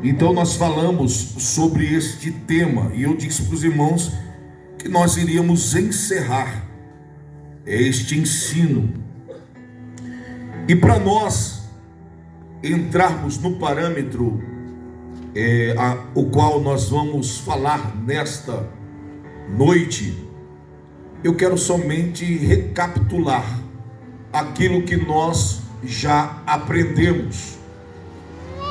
Então nós falamos sobre este tema e eu disse para os irmãos que nós iríamos encerrar este ensino. E para nós entrarmos no parâmetro o qual nós vamos falar nesta noite, eu quero somente recapitular aquilo que nós já aprendemos.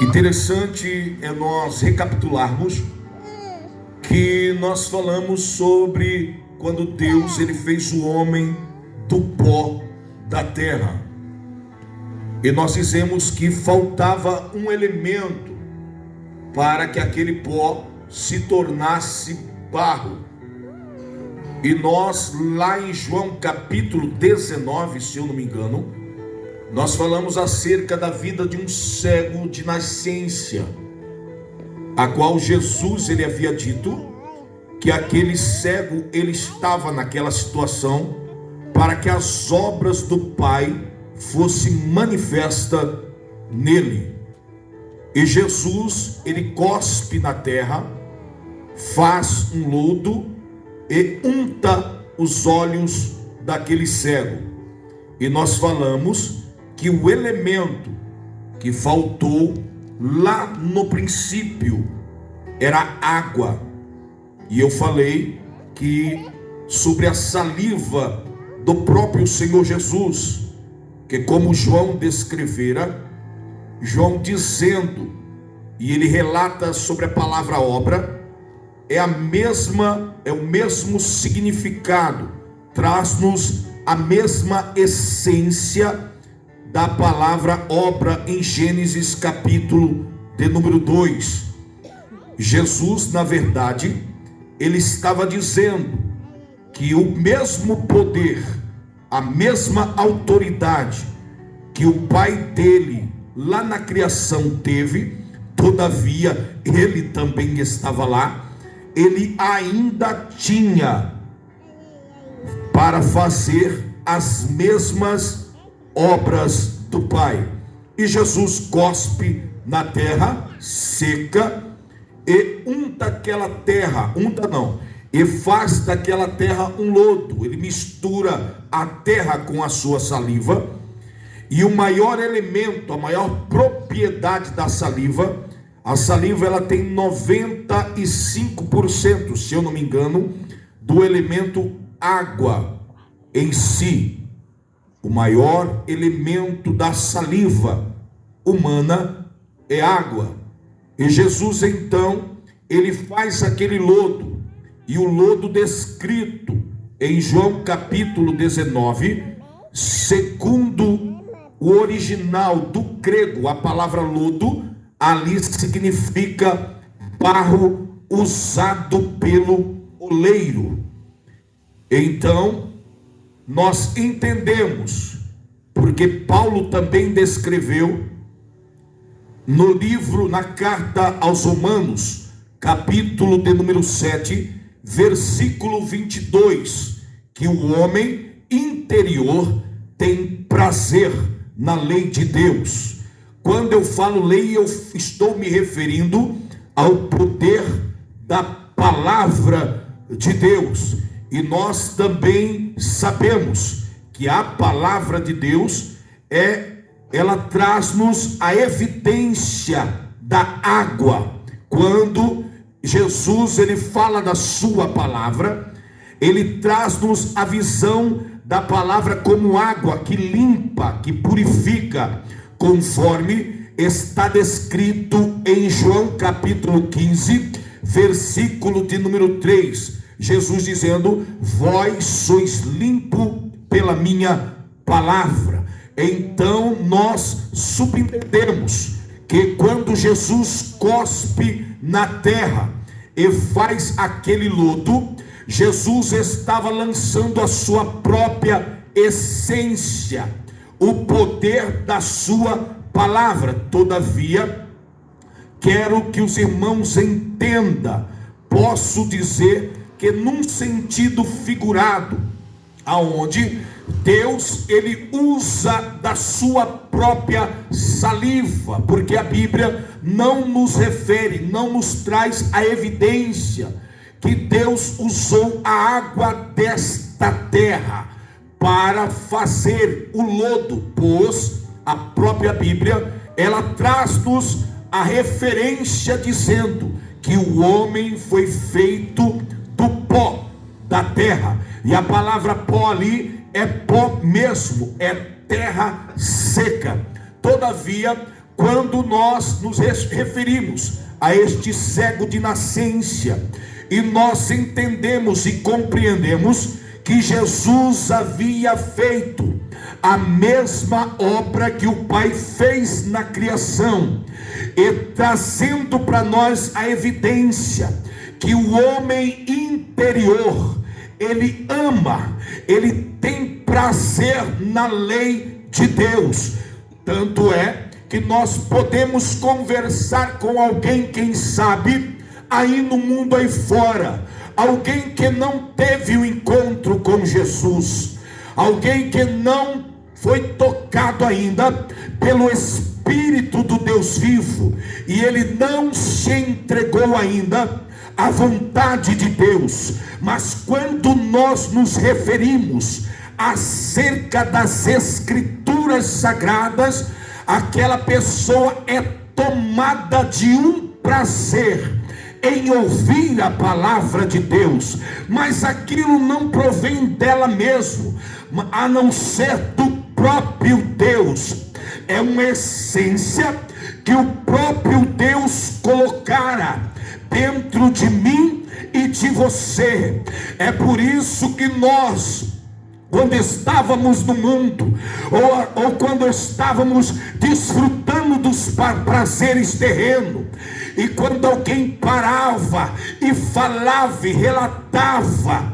Interessante é nós recapitularmos que nós falamos sobre quando Deus ele fez o homem do pó da terra. E nós dizemos que faltava um elemento para que aquele pó se tornasse barro. E nós lá em João capítulo 19, se eu não me engano, nós falamos acerca da vida de um cego de nascença, a qual Jesus ele havia dito que aquele cego ele estava naquela situação para que as obras do Pai fossem manifestas nele. E Jesus ele cospe na terra, faz um lodo e unta os olhos daquele cego. E nós falamos que o elemento que faltou lá no princípio era água. E eu falei que sobre a saliva do próprio Senhor Jesus, que como João descrevera, João dizendo, e ele relata sobre a palavra obra, é o mesmo significado, traz-nos a mesma essência da palavra obra em Gênesis capítulo de número 2. Jesus, na verdade, ele estava dizendo que o mesmo poder, a mesma autoridade que o Pai dele lá na criação teve, todavia ele também estava lá, ele ainda tinha para fazer as mesmas obras do Pai. E Jesus cospe na terra seca e unta aquela terra, e faz daquela terra um lodo. Ele mistura a terra com a sua saliva, e o maior elemento, a maior propriedade da saliva, a saliva ela tem 95%, se eu não me engano, do elemento água em si. O maior elemento da saliva humana é água. E Jesus então, ele faz aquele lodo, e o lodo descrito em João capítulo 19, segundo o original do grego, a palavra lodo, ali significa barro usado pelo oleiro. Então, nós entendemos, porque Paulo também descreveu no livro, na carta aos Romanos, capítulo de número 7, versículo 22, que o homem interior tem prazer na lei de Deus. Quando eu falo lei, eu estou me referindo ao poder da palavra de Deus. E nós também sabemos que a palavra de Deus ela traz-nos a evidência da água. Quando Jesus ele fala da sua palavra, ele traz-nos a visão da palavra como água que limpa, que purifica, conforme está descrito em João capítulo 15, versículo de número 3. Jesus dizendo: vós sois limpo pela minha palavra. Então nós subentendemos que quando Jesus cospe na terra e faz aquele lodo, Jesus estava lançando a sua própria essência, o poder da sua palavra. Todavia, quero que os irmãos entendam, posso dizer que num sentido figurado, aonde Deus ele usa da sua própria saliva, porque a Bíblia não nos refere, não nos traz a evidência que Deus usou a água desta terra para fazer o lodo, pois a própria Bíblia, ela traz-nos a referência dizendo que o homem foi feito do pó da terra, e a palavra pó ali é pó mesmo, é terra seca. Todavia, quando nós nos referimos a este cego de nascença, e nós entendemos e compreendemos que Jesus havia feito a mesma obra que o Pai fez na criação, e trazendo para nós a evidência que o homem interior, ele ama, ele tem prazer na lei de Deus. Tanto é que nós podemos conversar com alguém, quem sabe, aí no mundo aí fora, alguém que não teve o encontro com Jesus, alguém que não foi tocado ainda pelo Espírito do Deus vivo, e ele não se entregou ainda à vontade de Deus. Mas quando nós nos referimos acerca das Escrituras Sagradas, aquela pessoa é tomada de um prazer em ouvir a palavra de Deus, mas aquilo não provém dela mesmo, a não ser do próprio Deus. É uma essência que o próprio Deus colocara dentro de mim e de você. É por isso que nós, quando estávamos no mundo, ou quando estávamos desfrutando dos prazeres terrenos, e quando alguém parava e falava e relatava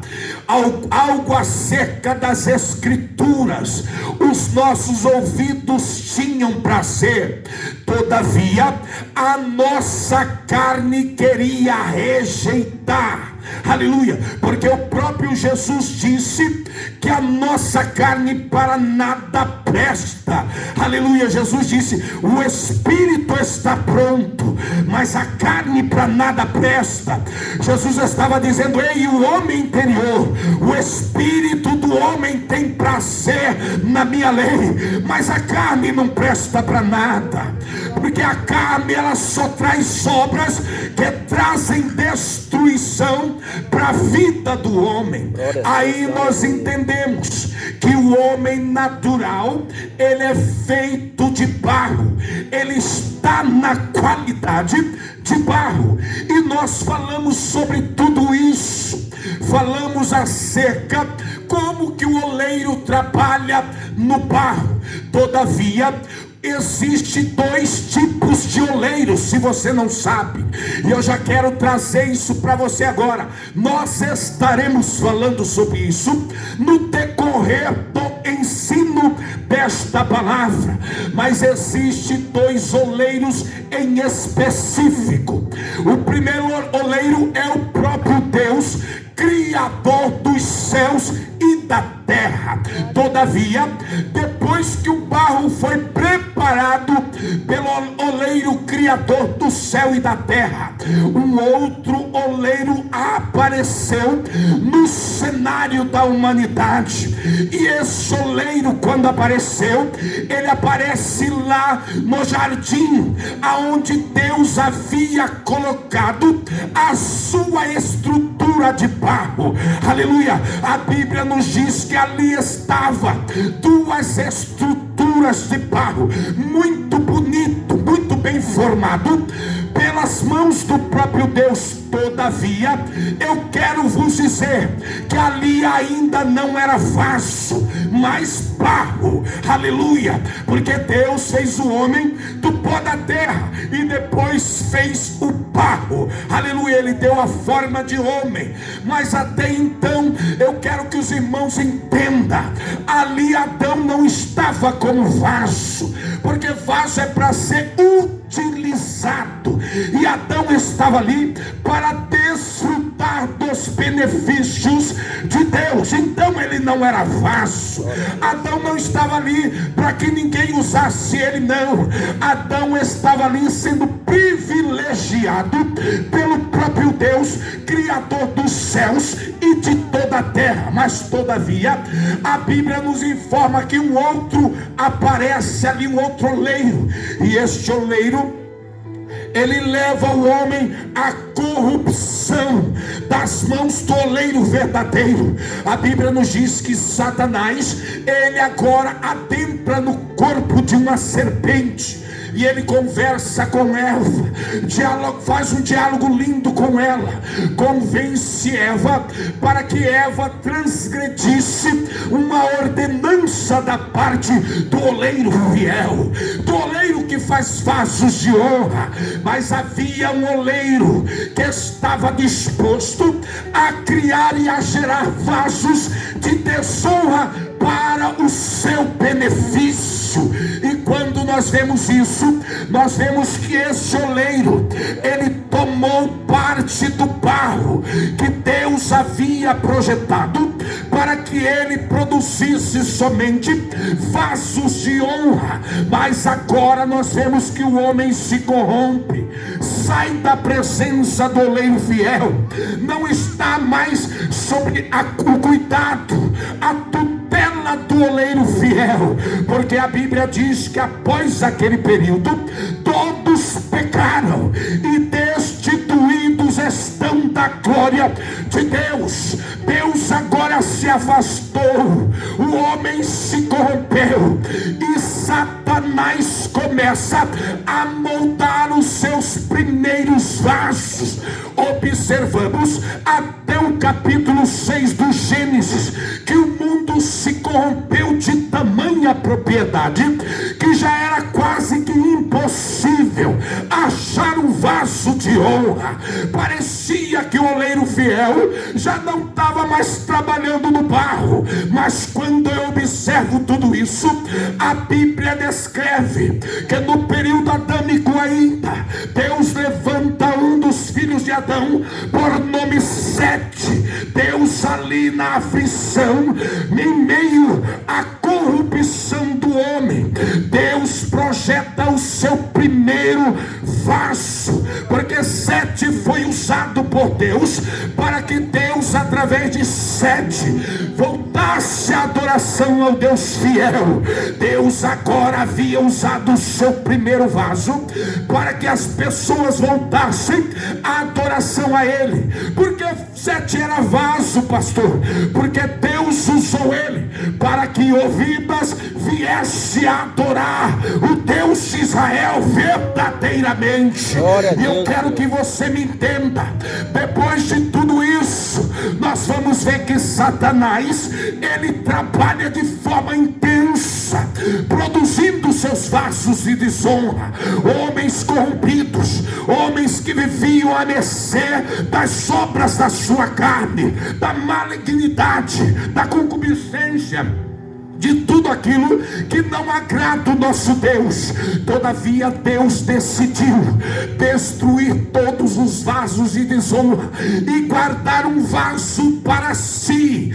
algo acerca das Escrituras, os nossos ouvidos tinham prazer. Todavia, a nossa carne queria rejeitar. Aleluia, porque o próprio Jesus disse que a nossa carne para nada presta. Aleluia, Jesus disse: o espírito está pronto, mas a carne para nada presta. Jesus estava dizendo: ei, o homem interior, o espírito do homem tem prazer na minha lei, mas a carne não presta para nada, porque a carne ela só traz obras que trazem destruição para a vida do homem. Aí nós entendemos que o homem natural, ele é feito de barro, ele está na qualidade de barro, e nós falamos sobre tudo isso. Falamos acerca como que o oleiro trabalha no barro. Todavia, existe dois tipos de oleiros, se você não sabe, e eu já quero trazer isso para você agora. Nós estaremos falando sobre isso no decorrer do ensino desta palavra, mas existe dois oleiros em específico. O primeiro oleiro é o próprio Deus, Criador dos céus e da terra. Todavia, depois que o barro foi preparado pelo oleiro Criador do céu e da terra, um outro oleiro apareceu no cenário da humanidade. E esse oleiro, quando apareceu, ele aparece lá no jardim, aonde Deus havia colocado a sua estrutura de barro. Aleluia, a Bíblia nos diz que ali estava duas estruturas de barro, muito bonito, muito bem formado pelas mãos do próprio Deus. Todavia, eu quero vos dizer que ali ainda não era vaso, mas barro. Aleluia, porque Deus fez o homem do pó da terra e depois fez o barro. barro, aleluia, ele deu a forma de homem. Mas até então, eu quero que os irmãos entendam, ali Adão não estava como vaso, porque vaso é para ser utilizado, e Adão estava ali para desfrutar dos benefícios de Deus. Então ele não era vaso. Adão não estava ali para que ninguém usasse ele, não. Adão estava ali sendo privilegiado pelo próprio Deus, Criador dos céus e de toda a terra. Mas todavia, a Bíblia nos informa que um outro aparece ali, um outro oleiro, e este oleiro, ele leva o homem à corrupção das mãos do oleiro verdadeiro. A Bíblia nos diz que Satanás, ele agora adentra no corpo de uma serpente, e ele conversa com Eva, faz um diálogo lindo com ela, convence Eva para que Eva transgredisse uma ordenança da parte do oleiro fiel, do oleiro que faz vasos de honra. Mas havia um oleiro que estava disposto a criar e a gerar vasos de desonra para o seu benefício. E quando nós vemos isso, nós vemos que esse oleiro, ele tomou parte do barro que Deus havia projetado para que ele produzisse somente vasos de honra. Mas agora nós vemos que o homem se corrompe, sai da presença do oleiro fiel, não está mais sobre o cuidado, a tutela do oleiro fiel, porque a Bíblia diz que após aquele período todos pecaram e destituídos estão da glória de Deus. Deus agora se afastou, o homem se corrompeu e Satanás começa a moldar os seus primeiros vasos. Observamos até o capítulo 6 do Gênesis que o mundo se corrompeu de tamanha propriedade que já era quase que impossível achar um vaso de honra. Parecia que o oleiro fiel já não estava mais trabalhando no barro. Mas quando eu observo tudo isso, a Bíblia descreve que no período adâmico ainda, Deus levanta um dos filhos de Adão por nome Sete. Deus ali na aflição, em meio à corrupção do homem, Deus projeta o seu primeiro vaso, porque Sete foi usado por Deus para que Deus, através de Sete, voltasse a adoração ao Deus fiel. Deus agora havia usado o seu primeiro vaso para que as pessoas voltassem a adoração a Ele. Porque Sete era vaso, pastor? Porque Deus usou ele para que ouvidas viesse a adorar o Deus de Israel verdadeiramente. E eu quero que você me entenda. Depois de tudo isso, nós vamos ver que Satanás, ele trabalha de forma intensa, produzindo seus vasos de desonra, homens corrompidos, homens que viviam a mercê das obras da sua carne, da malignidade, da concupiscência, de tudo aquilo que não agrada o nosso Deus. Todavia Deus decidiu destruir todos os vasos de desonra e guardar um vaso para si.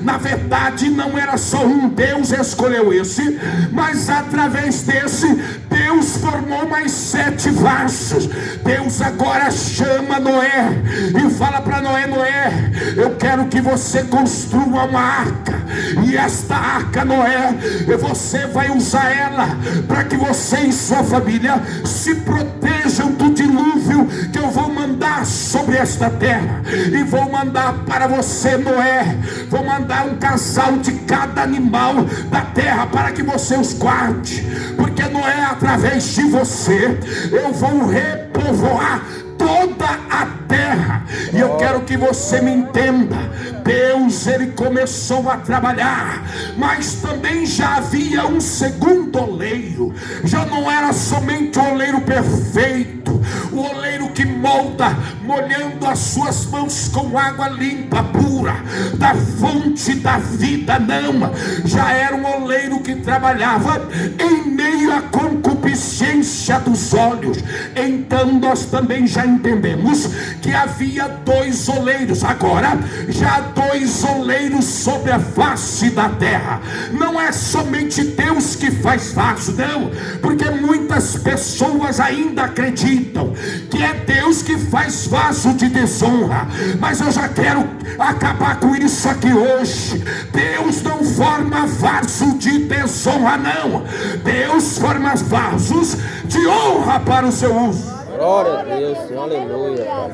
Na verdade não era só um, Deus escolheu esse, mas através desse Deus formou mais 7 vasos. Deus agora chama Noé e fala para Noé: Noé, eu quero que você construa uma arca, e esta arca, Noé, você vai usar ela para que você e sua família se protejam do dilúvio que eu vou mandar sobre esta terra. E vou mandar para você, Noé, vou mandar um casal de cada animal da terra para que você os guarde, porque Noé, através de você, eu vou repovoar toda a terra. E eu quero que você me entenda. Deus, ele começou a trabalhar, mas também já havia um segundo oleiro. Já não era somente o oleiro perfeito, o oleiro que volta, molhando as suas mãos com água limpa, pura, da fonte da vida. Não, já era um oleiro que trabalhava em meio à concupiscência dos olhos. Então nós também já entendemos que havia dois oleiros. Agora já há dois oleiros sobre a face da terra. Não é somente Deus que faz vaso, não, porque muitas pessoas ainda acreditam que é Deus que faz vaso de desonra. Mas eu já quero acabar com isso aqui hoje. Deus não forma vaso de desonra, não. Deus forma vasos de honra para o seu uso. Glória a Deus, Senhor, aleluia, Pai.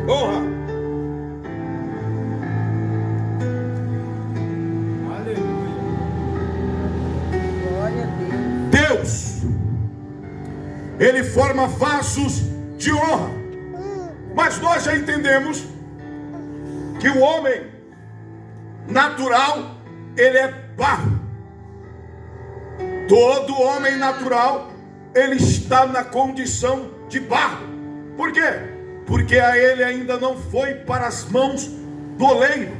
Honra. Deus, Ele forma vasos de honra. Mas nós já entendemos que o homem natural, ele é barro. Todo homem natural, ele está na condição de barro. Por quê? Porque a ele ainda não foi para as mãos do oleiro.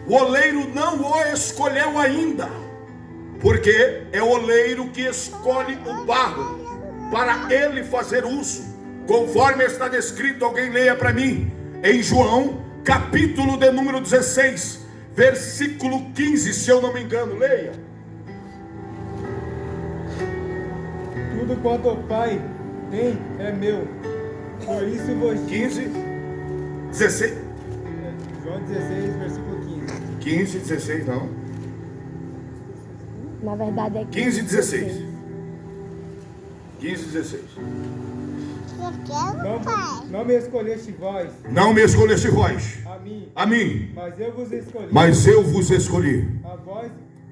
O oleiro não o escolheu ainda, porque é o oleiro que escolhe o barro para ele fazer uso, conforme está descrito. Alguém leia para mim em João, capítulo de número 16, versículo 15, se eu não me engano. Leia. Tudo quanto o Pai tem é meu, por isso vos 15, 16. João 16, versículo 15. 15, 16 não. Na verdade é 15, 16. 15, 16. Não me escolheste vós, Não me escolheste vós, a mim, mas eu vos escolhi.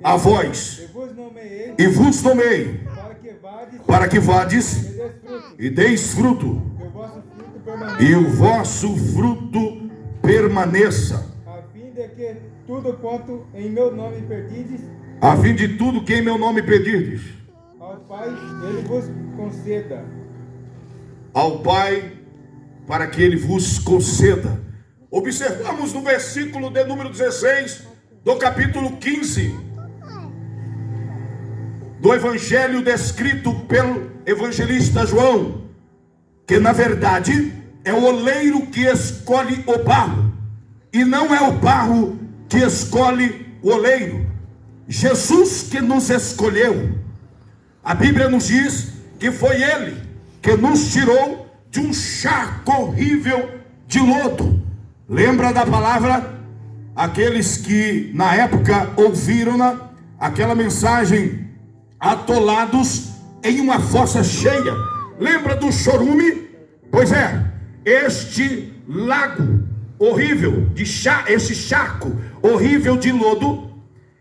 a vós Eu vos nomeei e vos tomei, para que vades e deis fruto, e e o vosso fruto permaneça, o vosso fruto permaneça, a fim de que tudo quanto em meu nome perdides, a fim de tudo que em meu nome pedirdes, ao Pai ele vos conceda. ao Pai, para que Ele vos conceda. Observamos no versículo de número 16, do capítulo 15, do evangelho descrito pelo evangelista João, que na verdade é o oleiro que escolhe o barro, e não é o barro que escolhe o oleiro. Jesus que nos escolheu. A Bíblia nos diz que foi Ele que nos tirou de um charco horrível de lodo. Lembra da palavra? Aqueles que na época ouviram-na, aquela mensagem, atolados em uma fossa cheia. Lembra do chorume? Pois é, este lago horrível, esse charco horrível de lodo,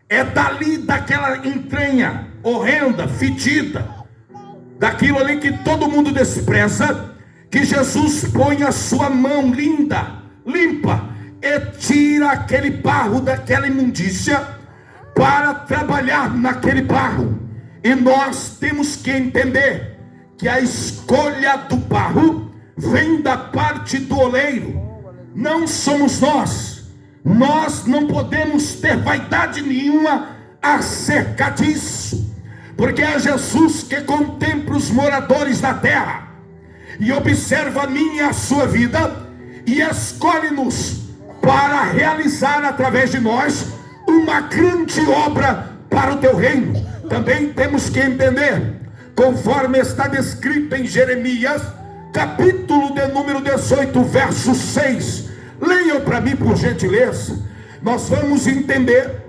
é dali daquela entranha horrenda, fedida, daquilo ali que todo mundo despreza, que Jesus põe a sua mão linda, limpa, e tira aquele barro daquela imundícia para trabalhar naquele barro. E nós temos que entender que a escolha do barro vem da parte do oleiro. Não somos nós. Nós não podemos ter vaidade nenhuma acerca disso, porque é Jesus que contempla os moradores da terra e observa a minha e a sua vida e escolhe-nos para realizar através de nós uma grande obra para o teu reino. Também temos que entender, conforme está descrito em Jeremias, capítulo de número 18, verso 6. Leiam para mim, por gentileza. Nós vamos entender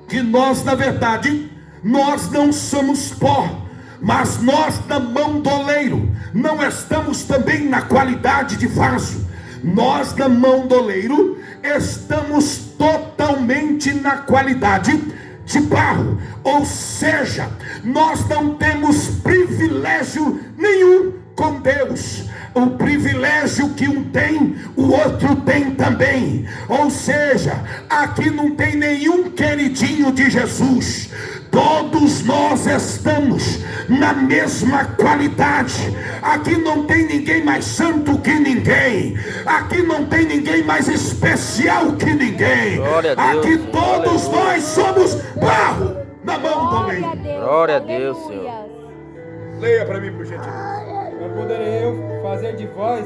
que nós, na verdade, nós não somos pó, mas nós, na mão do oleiro, não estamos também na qualidade de vaso. Nós, na mão do oleiro, estamos totalmente na qualidade de barro. Ou seja, nós não temos privilégio nenhum com Deus. O privilégio que um tem, o outro tem também. Ou seja, aqui não tem nenhum queridinho de Jesus. Todos nós estamos na mesma qualidade. Aqui não tem ninguém mais santo que ninguém. Aqui não tem ninguém mais especial que ninguém. Aqui todos nós somos barro na mão do oleiro. Glória a Deus, Senhor. Leia para mim, por gentileza. Não poderei eu fazer de vós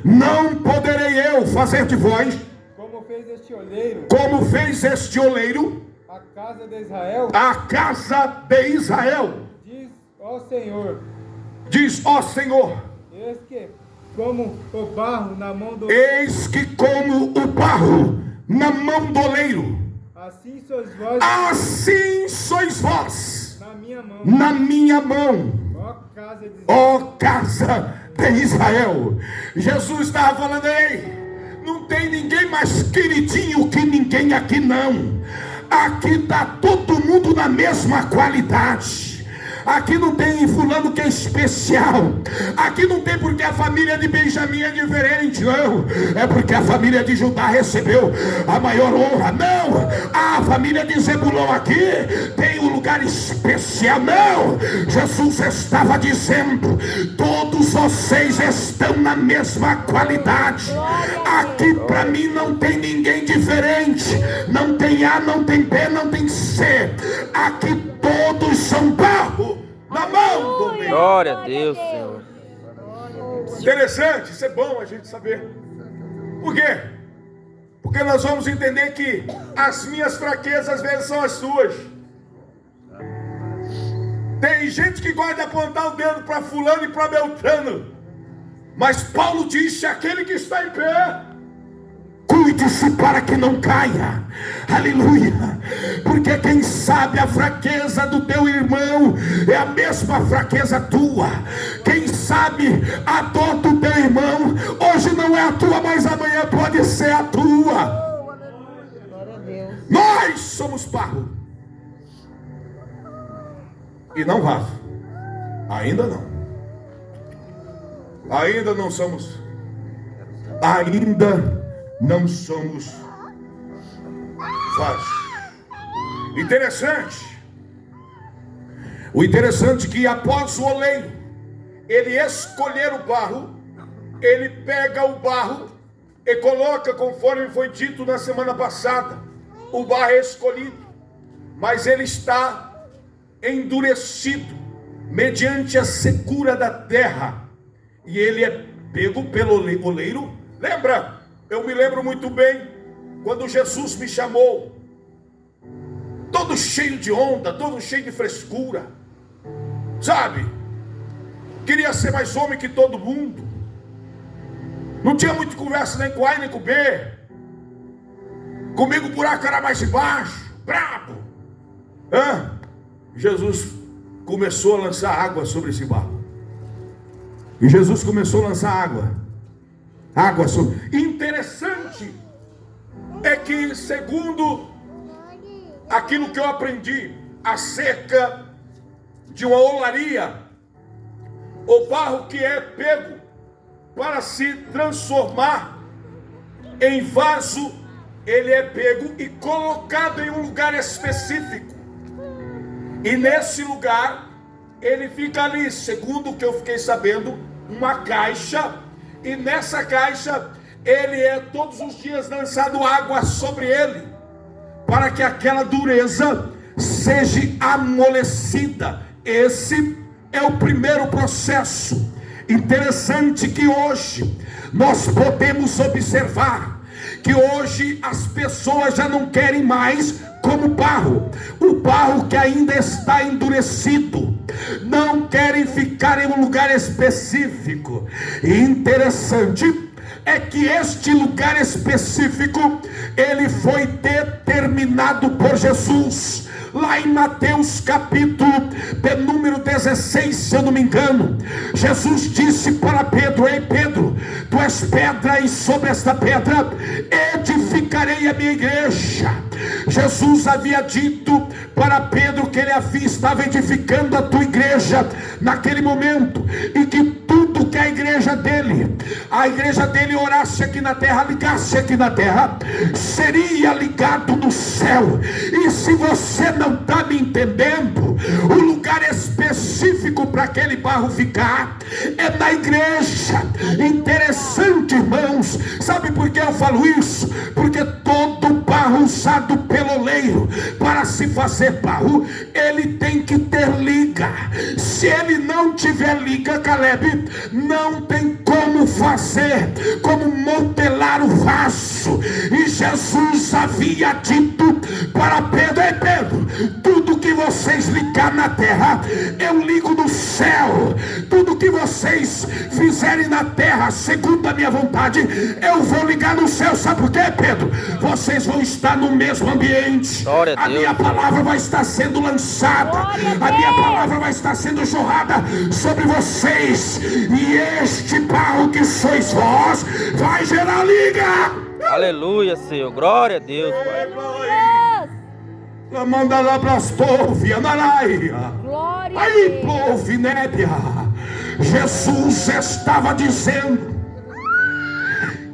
não poderei eu fazer de vós como fez este oleiro, como fez este oleiro, a casa de Israel. a casa de Israel. Diz, ó Senhor, Diz, ó Senhor, eis que como o barro na mão do eis que como o barro na mão do oleiro, assim sois vós assim sois vós na minha mão, na minha mão, ó casa de Israel. ó casa de Israel. Jesus estava falando: ei, não tem ninguém mais queridinho que ninguém aqui não. Aqui está todo mundo na mesma qualidade. Aqui não tem fulano que é especial. Aqui não tem porque a família de Benjamim é diferente. Não, é porque a família de Judá recebeu a maior honra. Não, a família de Zebulon aqui tem um lugar especial. Não, Jesus estava dizendo: todos vocês estão na mesma qualidade. Aqui para mim não tem ninguém diferente. Não tem A, não tem B, não tem C. Aqui todos são barro na mão do oleiro. Glória a Deus, Senhor. Interessante, isso é bom a gente saber. Por quê? Porque nós vamos entender que as minhas fraquezas às vezes são as suas. Tem gente que gosta de apontar o dedo para fulano e para Beltrano, mas Paulo disse: aquele que está em pé, cuide-se para que não caia. Aleluia. Porque quem sabe a fraqueza do teu irmão é a mesma fraqueza tua. Quem sabe a dor do teu irmão hoje não é a tua, mas amanhã pode ser a tua. Nós somos barro e não vaso. Ainda não. Ainda não somos. Ainda não somos vasos. Interessante. O interessante é que após o oleiro ele escolher o barro, ele pega o barro e coloca, conforme foi dito na semana passada, o barro é escolhido, mas ele está endurecido mediante a secura da terra, e ele é pego pelo oleiro. Lembra? Eu me lembro muito bem quando Jesus me chamou, todo cheio de onda, todo cheio de frescura, sabe? Queria ser mais homem que todo mundo. Não tinha muita conversa nem com A nem com B. Comigo o buraco era mais embaixo, brabo. Jesus começou a lançar água sobre esse barro. E Jesus começou a lançar água sobre. Interessante é que, segundo aquilo que eu aprendi acerca de uma olaria, o barro que é pego para se transformar em vaso, ele é pego e colocado em um lugar específico, e nesse lugar ele fica ali, segundo o que eu fiquei sabendo, uma caixa, e nessa caixa ele é todos os dias lançado água sobre ele, para que aquela dureza seja amolecida. Esse é o primeiro processo. Interessante que hoje nós podemos observar que hoje as pessoas já não querem mais como barro, o barro que ainda está endurecido, não querem ficar em um lugar específico. E interessante é que este lugar específico, ele foi determinado por Jesus. Lá em Mateus capítulo de número 16, se eu não me engano, Jesus disse para Pedro: ei Pedro, tu és pedra, e sobre esta pedra edificarei a minha igreja. Jesus havia dito para Pedro que ele estava edificando a tua igreja naquele momento, e que tudo que a igreja dele orasse aqui na terra, ligasse aqui na terra, seria ligado no céu. E se você não está me entendendo, o lugar específico para aquele barro ficar é na igreja. Interessante, irmãos. Sabe por que eu falo isso? Porque todo barro usado pelo oleiro para se fazer barro, ele tem que ter liga. Se ele não tiver liga, Caleb, não tem como fazer, como modelar o vaso. E Jesus havia dito para Pedro: ei Pedro, tudo que vocês ligar na terra, eu ligo no céu. Tudo que vocês fizerem na terra, segundo a minha vontade, eu vou ligar no céu. Sabe por quê, Pedro? Vocês vão estar no mesmo ambiente. A minha palavra vai estar sendo lançada, a minha palavra vai estar sendo jorrada sobre vocês, e este barro que sois vós vai gerar liga. Aleluia, Senhor. Glória a Deus, Pai. Manda lá para as torres, Anaraia. Aí, povo, Nébia. Jesus estava dizendo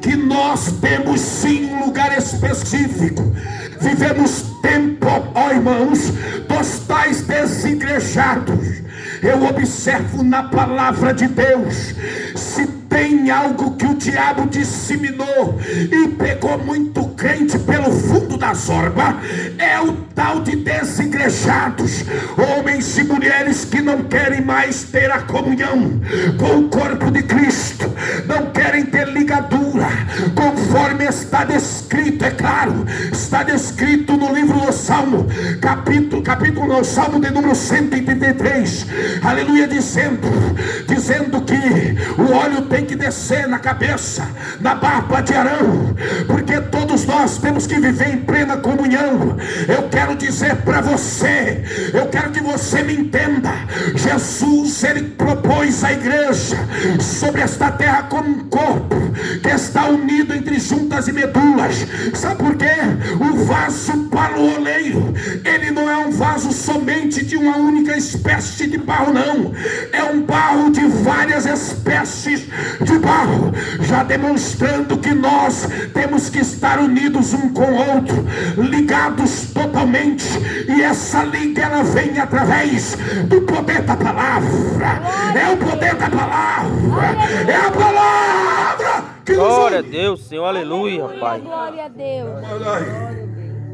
que nós temos sim um lugar específico. Vivemos tempo, ó irmãos, dos tais desigrejados. Eu observo na palavra de Deus, se tem algo que o diabo disseminou e pegou muito crente pelo fundo da zorba, é o tal de desigrejados, homens e mulheres que não querem mais ter a comunhão com o corpo de Cristo, não querem ter ligadura, conforme está descrito. É claro, está descrito no livro do Salmo, capítulo no Salmo de número 133, aleluia, dizendo que o óleo tem que descer na cabeça, na barba de Arão, porque todos nós temos que viver em plena comunhão. Eu quero dizer para você, eu quero que você me entenda. Jesus, ele propôs a igreja sobre esta terra como um corpo que está unido entre juntas e medulas. Sabe por quê? O vaso para o oleiro, ele não é um vaso somente de uma única espécie de barro, não. É um barro de várias espécies de barro, já demonstrando que nós temos que estar unidos um com o outro, ligados totalmente. E essa liga, ela vem através do poder da palavra. É o poder da palavra, é a palavra que nos une. Glória a Deus, Senhor. Aleluia, Pai. Glória a Deus.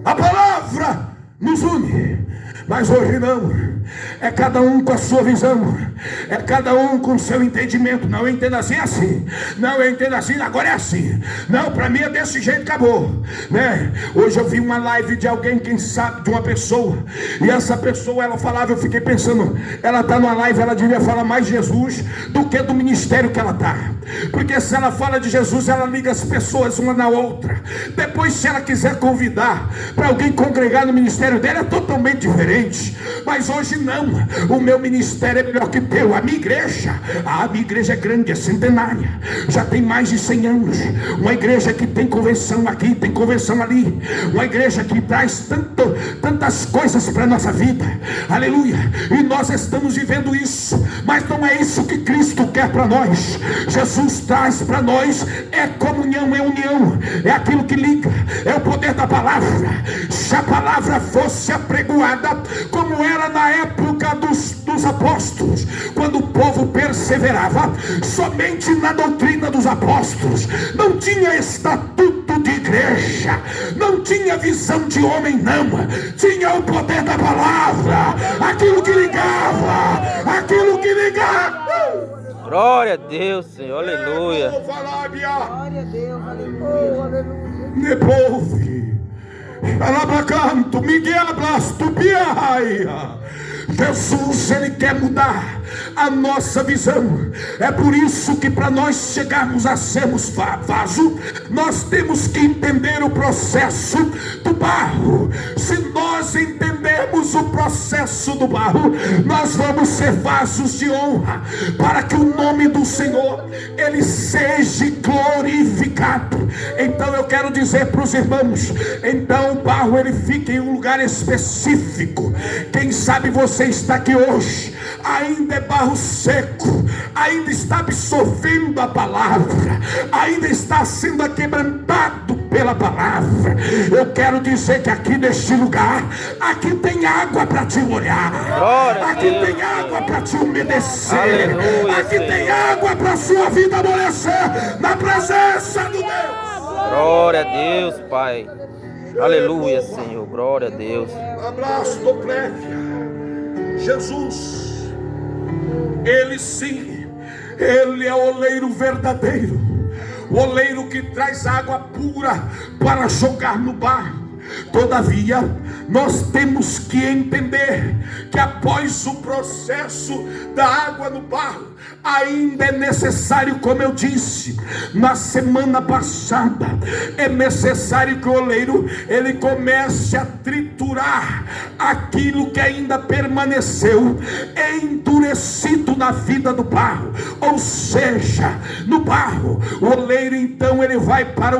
A palavra nos une. Mas hoje não, é cada um com a sua visão, é cada um com o seu entendimento. Não, eu entendo assim, é assim. Não, eu entendo assim, agora é assim. Não, para mim é desse jeito, acabou, né? Hoje eu vi uma live de alguém, quem sabe, de uma pessoa, e essa pessoa, ela falava, eu fiquei pensando, ela está numa live, ela devia falar mais de Jesus do que do ministério que ela está, porque se ela fala de Jesus, ela liga as pessoas uma na outra. Depois, se ela quiser convidar para alguém congregar no ministério dela, é totalmente diferente. Mas hoje não, o meu ministério é melhor que o teu. A minha igreja é grande, é centenária, já tem mais de 100 anos. Uma igreja que tem convenção aqui, tem convenção ali, uma igreja que traz tantas coisas para a nossa vida, aleluia. E nós estamos vivendo isso, mas não é isso que Cristo quer para nós. Jesus traz para nós é comunhão, é união, é aquilo que liga, é o poder da palavra. Se a palavra fosse apregoada como era na época dos apóstolos, quando o povo perseverava somente na doutrina dos apóstolos, não tinha estatuto de igreja, não tinha visão de homem, não, tinha o poder da palavra, aquilo que ligava, aquilo que ligava. Glória a Deus, Senhor. Aleluia. Glória a Deus. Aleluia. Nepove. Alabacanto, Miguel Blastupiaia. Jesus, ele quer mudar a nossa visão. É por isso que para nós chegarmos a sermos vaso, nós temos que entender o processo do barro. Se nós entendermos o processo do barro, nós vamos ser vasos de honra, para que o nome do Senhor, ele seja glorificado. Então eu quero dizer para os irmãos, então o barro ele fica em um lugar específico. Quem sabe você está aqui hoje, ainda é barro seco, ainda está absorvendo a palavra, ainda está sendo quebrantado pela palavra. Eu quero dizer que aqui neste lugar, aqui tem água para te molhar, aqui tem água para te umedecer, Aleluia, aqui Senhor. tem água para a sua vida amolecer na presença do Deus. Glória a Deus, Pai. Aleluia, Senhor. Glória a Deus. Abraço do Plévia. Jesus, Ele sim, Ele é o oleiro verdadeiro, o oleiro que traz água pura para jogar no barro. Todavia, nós temos que entender que após o processo da água no barro, ainda é necessário, como eu disse na semana passada, é necessário que o oleiro ele comece a triturar aquilo que ainda permaneceu endurecido na vida do barro, ou seja, no barro. O oleiro então ele vai para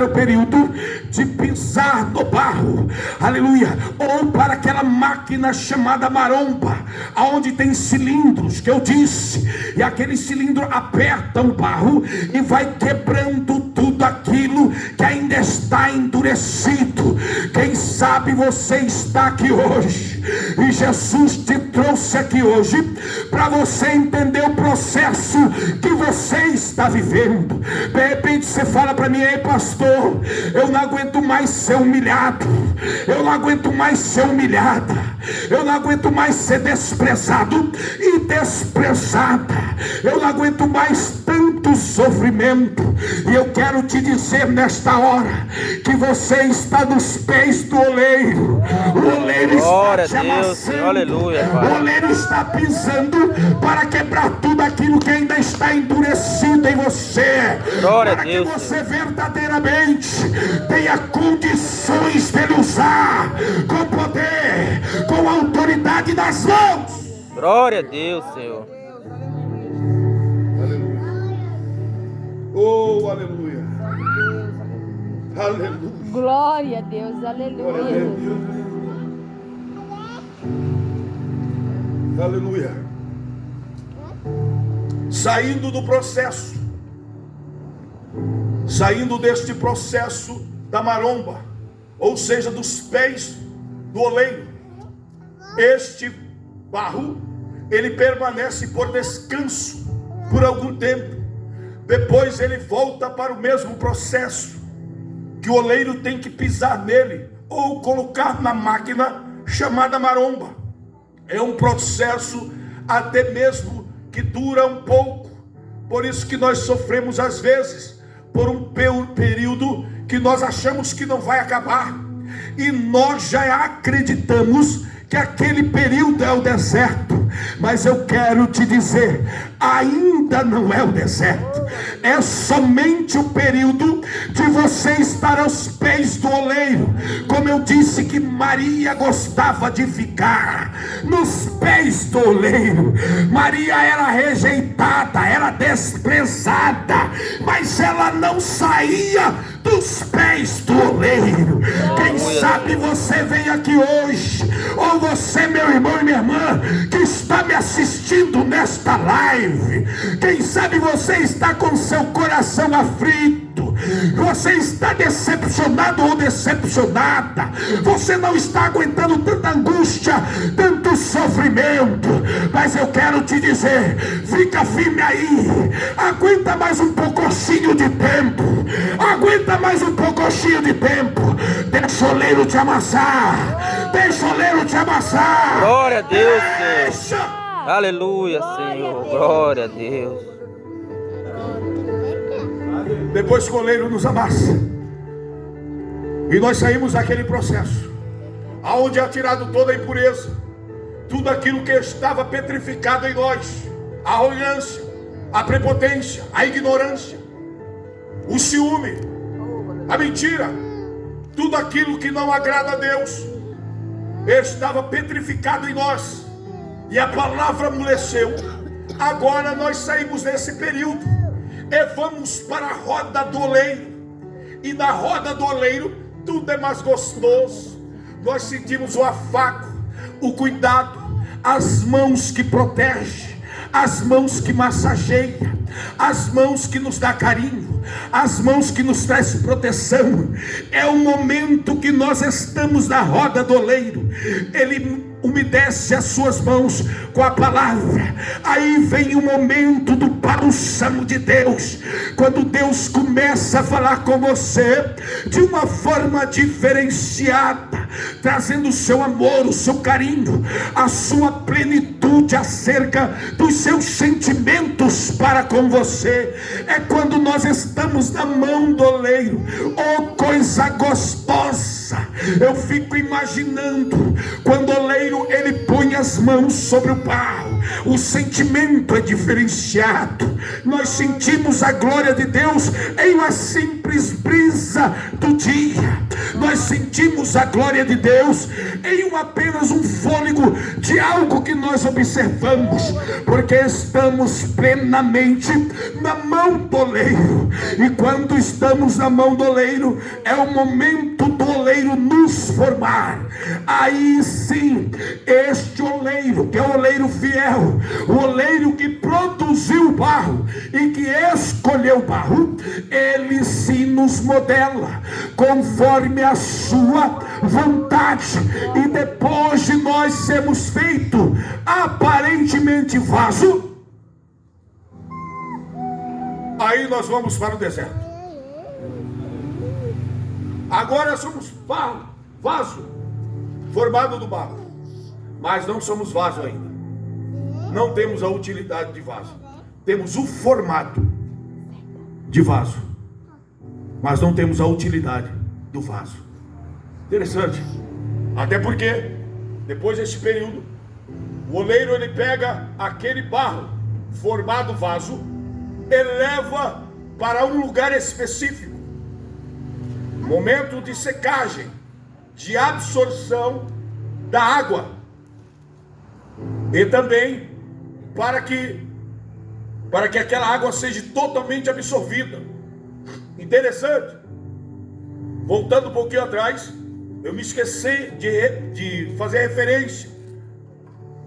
o período de pisar no barro, aleluia, ou para aquela máquina chamada maromba, aonde tem cilindros que eu disse, e aquele cilindro aperta o barro e vai quebrando tudo aquilo que ainda está endurecido. Quem sabe você está aqui hoje e Jesus te trouxe aqui hoje para você entender o processo que você está vivendo. De repente você fala para mim: ei pastor, eu não aguento mais ser humilhado, eu não aguento mais ser humilhada, eu não aguento mais ser desprezado e desprezada, eu não aguento mais tanto sofrimento. E eu quero te dizer nesta hora que você está nos pés do oleiro. O oleiro Glória está te a Deus, amassando, Senhor. Aleluia, Pai. o oleiro está pisando para quebrar tudo aquilo que ainda está endurecido em você. Glória a para Deus, que você verdadeiramente tenha condições de ele usar com poder, com autoridade nas mãos. Glória a Deus, Senhor. Oh, aleluia. Aleluia. Glória a Deus, aleluia. Aleluia. Saindo do processo, saindo deste processo da maromba, ou seja, dos pés do oleiro, este barro, ele permanece por descanso por algum tempo. Depois ele volta para o mesmo processo, que o oleiro tem que pisar nele, ou colocar na máquina chamada maromba. É um processo até mesmo que dura um pouco. Por isso que nós sofremos às vezes por um período que nós achamos que não vai acabar, e nós já acreditamos que aquele período é o deserto. Mas eu quero te dizer, ainda não é o deserto, é somente o período de você estar aos pés do oleiro. Como eu disse que Maria gostava de ficar nos pés do oleiro. Maria era rejeitada, era desprezada, mas ela não saía dos pés do oleiro. Quem sabe você vem aqui hoje, ou você, meu irmão e minha irmã, que está me assistindo nesta live, quem sabe você está com seu coração aflito, você está decepcionado ou decepcionada, você não está aguentando tanta angústia, tanto sofrimento, mas eu quero te dizer, fica firme aí, aguenta mais um pouquinho de tempo, aguenta mais um pouquinho de tempo, deixa o oleiro te amassar, deixa o oleiro te amassar. Glória a Deus, Senhor. Deixa. Aleluia, Senhor. Glória a Deus. Depois que o oleiro nos amassa e nós saímos daquele processo, aonde é tirado toda a impureza, tudo aquilo que estava petrificado em nós, a arrogância, a prepotência, a ignorância, o ciúme, a mentira, tudo aquilo que não agrada a Deus estava petrificado em nós, e a palavra amoleceu. Agora nós saímos desse período e vamos para a roda do oleiro. e na roda do oleiro tudo é mais gostoso. Nós sentimos o afago, o cuidado, as mãos que protegem, as mãos que massageiam, as mãos que nos dá carinho, as mãos que nos traz proteção. É o momento que nós estamos na roda do oleiro. Ele umedece as suas mãos com a palavra. Aí vem o momento do bálsamo de Deus, quando Deus começa a falar com você de uma forma diferenciada, trazendo o seu amor, o seu carinho, a sua plenitude acerca dos seus sentimentos para com você. É quando nós estamos na mão do oleiro. Oh, coisa gostosa! Eu fico imaginando quando o oleiro ele põe as mãos sobre o barro, o sentimento é diferenciado. Nós sentimos a glória de Deus em uma simples brisa do dia. Nós sentimos a glória de Deus em apenas um fôlego de algo que nós observamos, porque estamos plenamente na mão do oleiro. E quando estamos na mão do oleiro, é o momento do oleiro nos formar. Aí sim, este oleiro, que é o oleiro fiel, o oleiro que produziu o barro e que escolheu o barro, ele sim nos modela conforme a sua vontade. E depois de nós sermos feitos aparentemente vaso, aí nós vamos para o deserto. Agora somos barro, vaso formado do barro, mas não somos vaso ainda. Não temos a utilidade de vaso. Temos o formato de vaso, mas não temos a utilidade do vaso. Interessante. Até porque depois desse período, o oleiro ele pega aquele barro formado vaso, eleva para um lugar específico, momento de secagem, de absorção da água, e também para que aquela água seja totalmente absorvida. Interessante. Voltando um pouquinho atrás, eu me esqueci de fazer referência.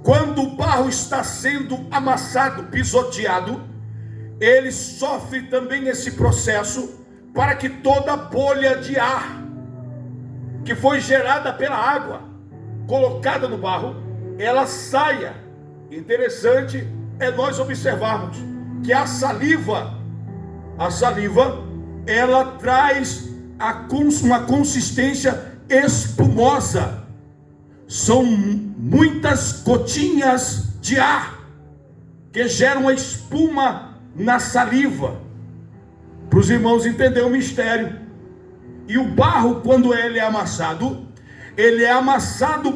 Quando o barro está sendo amassado, pisoteado, ele sofre também esse processo para que toda a bolha de ar que foi gerada pela água colocada no barro, ela saia. Interessante é nós observarmos que a saliva ela traz uma consistência espumosa. São muitas gotinhas de ar que geram uma espuma na saliva. Para os irmãos entenderem o mistério. E o barro, quando ele é amassado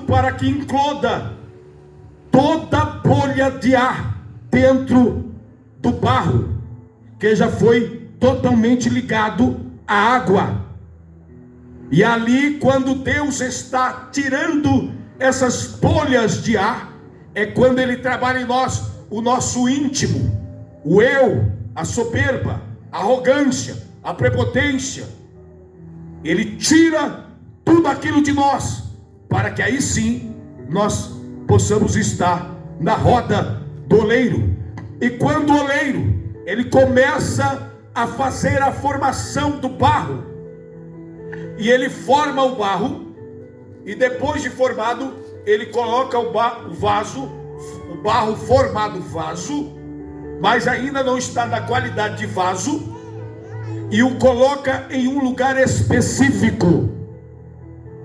para que incloda toda a bolha de ar dentro do barro, que já foi totalmente ligado à água. E ali, quando Deus está tirando essas bolhas de ar, é quando Ele trabalha em nós o nosso íntimo, o eu, a soberba, a arrogância, a prepotência. Ele tira tudo aquilo de nós, para que aí sim nós possamos estar na roda do oleiro. E quando o oleiro ele começa a fazer a formação do barro, e ele forma o barro, e depois de formado, ele coloca o barro formado vaso, mas ainda não está na qualidade de vaso, e o coloca em um lugar específico.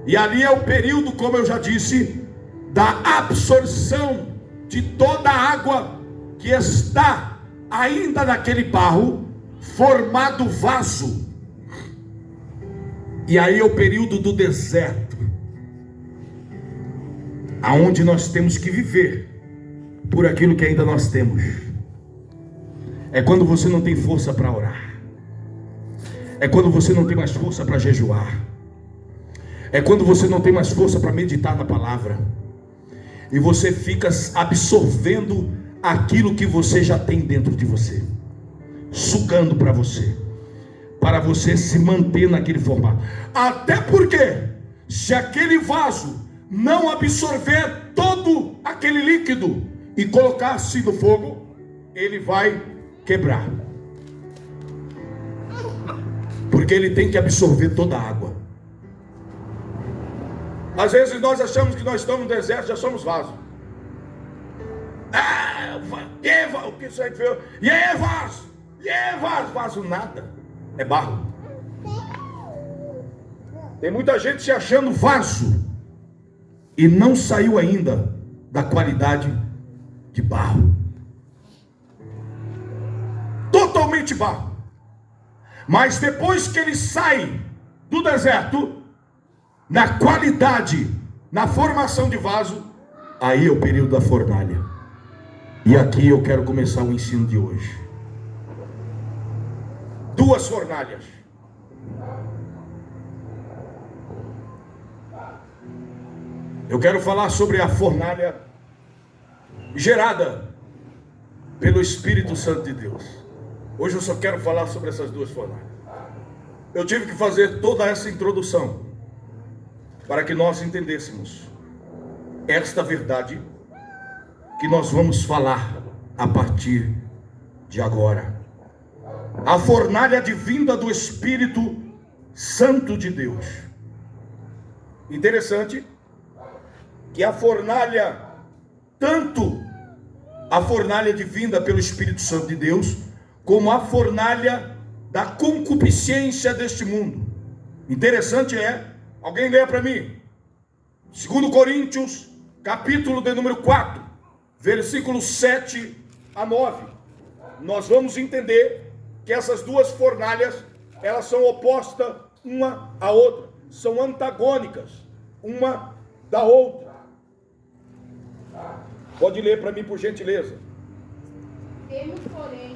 E ali é o período, como eu já disse, da absorção de toda a água que está ainda naquele barro formado vaso. E aí é o período do deserto, aonde nós temos que viver por aquilo que ainda nós temos. É quando você não tem força para orar. É quando você não tem mais força para jejuar. É quando você não tem mais força para meditar na palavra. E você fica absorvendo aquilo que você já tem dentro de você, sugando para você. para você se manter naquele formato. Até porque, se aquele vaso não absorver todo aquele líquido e colocar-se no fogo, ele vai quebrar. Porque ele tem que absorver toda a água. Às vezes nós achamos que nós estamos no deserto, já somos vaso. O que isso aí veio? E aí, vaso? E aí, vaso? Vaso nada. É barro. Tem muita gente se achando vaso e não saiu ainda da qualidade de barro. Totalmente barro. Mas depois que ele sai do deserto, na qualidade, na formação de vaso, aí é o período da fornalha. E aqui eu quero começar o ensino de hoje. Duas fornalhas. Eu quero falar sobre a fornalha gerada pelo Espírito Santo de Deus. Hoje eu só quero falar sobre essas duas fornalhas. Eu tive que fazer toda essa introdução para que nós entendêssemos esta verdade que nós vamos falar a partir de agora. A fornalha advinda do Espírito Santo de Deus. Interessante que a fornalha, tanto a fornalha advinda pelo Espírito Santo de Deus, como a fornalha da concupiscência deste mundo. Interessante alguém leia para mim, 2 Coríntios, capítulo de número 4, versículos 7 a 9. Nós vamos entender que essas duas fornalhas, elas são opostas uma à outra, são antagônicas uma da outra. Pode ler para mim, por gentileza. Temos, porém,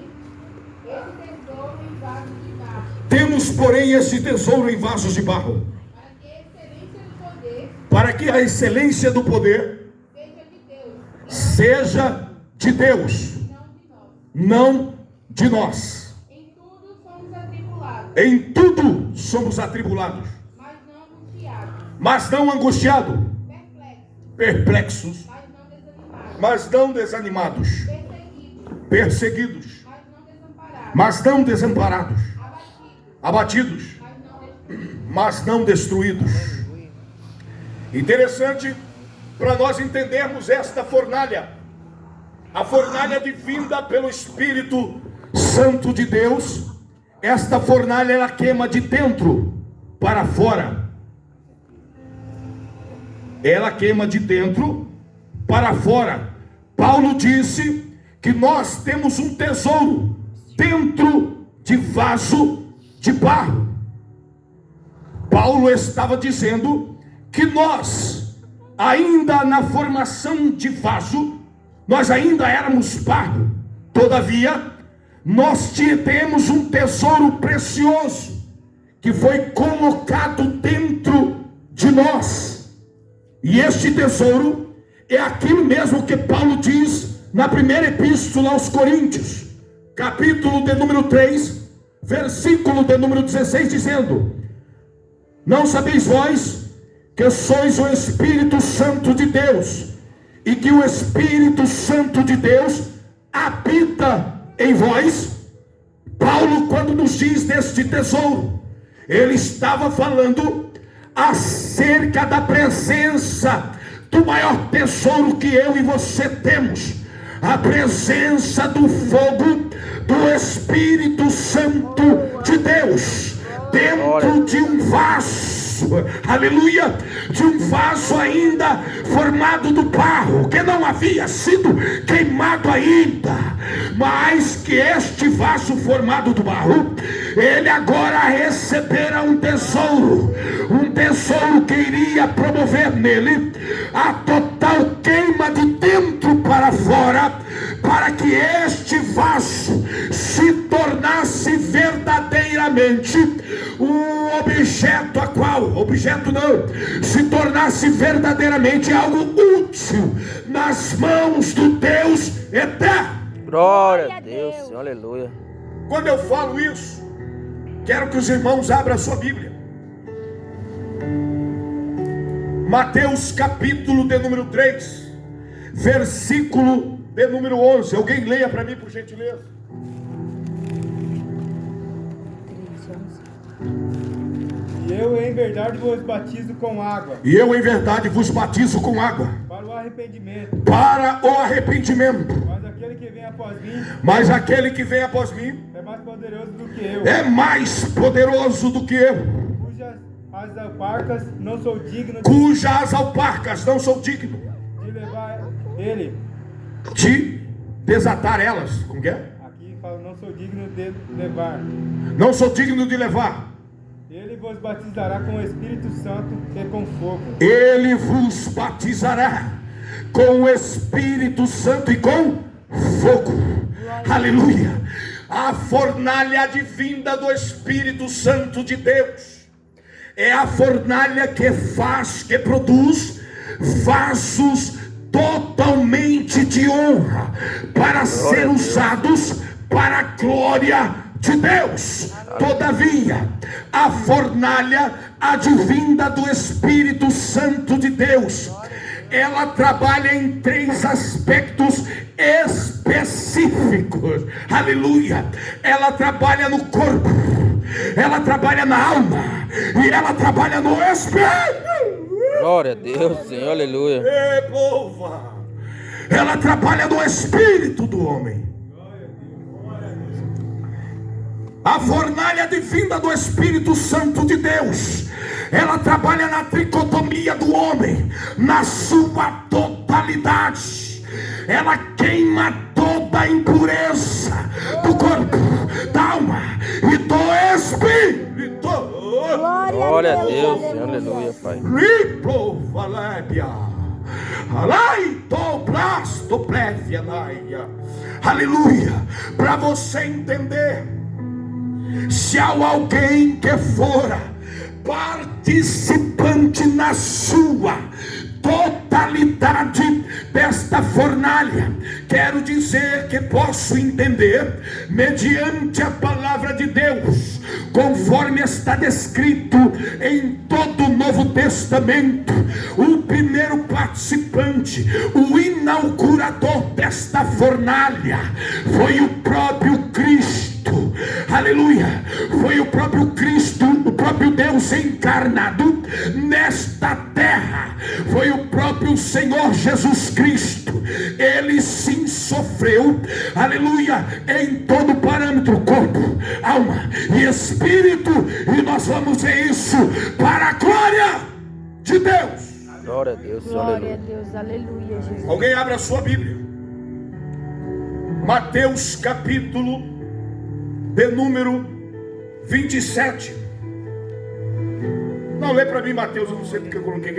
esse tesouro em vasos de barro. Temos, porém, esse tesouro em vasos de barro, para que a excelência do poder seja de Deus, não de nós. Em tudo somos atribulados, Em tudo somos atribulados, mas não angustiados, perplexos, mas não desanimados, perseguidos, mas não desamparados, abatidos, mas não destruídos. Interessante para nós entendermos esta fornalha, a fornalha advinda pelo Espírito Santo de Deus. Esta fornalha, ela queima de dentro para fora. Ela queima de dentro para fora. Paulo disse que nós temos um tesouro dentro de vaso de barro. Paulo estava dizendo que nós, ainda na formação de vaso, nós ainda éramos barro. Todavia, nós temos um tesouro precioso que foi colocado dentro de nós. E este tesouro é aquilo mesmo que Paulo diz na primeira epístola aos Coríntios, capítulo de número 3, versículo de número 16, dizendo: não sabeis vós que sois o Espírito Santo de Deus, e que o Espírito Santo de Deus habita em vós? Paulo, quando nos diz deste tesouro, ele estava falando acerca da presença do maior tesouro que eu e você temos, a presença do fogo do Espírito Santo de Deus dentro de um vaso, aleluia, de um vaso ainda formado do barro, que não havia sido queimado ainda, mas que este vaso formado do barro, ele agora recebera um tesouro que iria promover nele a total queima de dentro para fora, para que este vaso se tornasse verdadeiramente um objeto, se tornasse verdadeiramente algo útil nas mãos do Deus eterno. Glória a Deus, aleluia. Quando eu falo isso, Quero que os irmãos abram a sua Bíblia. Mateus capítulo de número 3, versículo de número 11. Alguém leia para mim, por gentileza. E eu em verdade vos batizo com água. E eu em verdade vos batizo com água. Para o arrependimento. Para o arrependimento. Mas aquele que vem após mim. Mas aquele que vem após mim. É mais poderoso do que eu. É mais poderoso do que eu. Cujas alparcas não sou digno. Cujas alparcas não sou digno. De levar ele. De desatar elas. Como que é? Aqui fala, não sou digno de levar. Não sou digno de levar. Ele vos batizará com o Espírito Santo e com fogo. Ele vos batizará com o Espírito Santo e com fogo. Aleluia. A fornalha advinda do Espírito Santo de Deus é a fornalha que produz vasos totalmente de honra para ser usados para a glória de Deus. Todavia, a fornalha advinda do Espírito Santo de Deus, ela trabalha em 3 aspectos específicos. Aleluia. Ela trabalha no corpo, ela trabalha na alma e ela trabalha no espírito. Glória a Deus, Senhor, aleluia. Ela trabalha no espírito do homem. A fornalha divina do Espírito Santo de Deus, ela trabalha na tricotomia do homem, na sua totalidade. Ela queima toda a impureza do corpo, da alma e do espírito. Glória a Deus, Senhor, aleluia, Pai. Aleluia. Para você entender, se há alguém que fora participante na sua totalidade desta fornalha, quero dizer que posso entender, mediante a palavra de Deus, conforme está descrito em todo o Novo Testamento, o primeiro participante, o inaugurador desta fornalha, foi o próprio Cristo. Aleluia. Foi o próprio Cristo, o próprio Deus encarnado nesta terra. Foi o próprio Senhor Jesus Cristo. Ele sim sofreu, aleluia, em todo parâmetro, corpo, alma e espírito. E nós vamos ver isso para a glória de Deus. Glória a Deus, Glória a Deus, aleluia, Jesus. Alguém abre a sua Bíblia. Mateus capítulo de número 27. Não, lê para mim Mateus, eu não sei porque eu coloquei.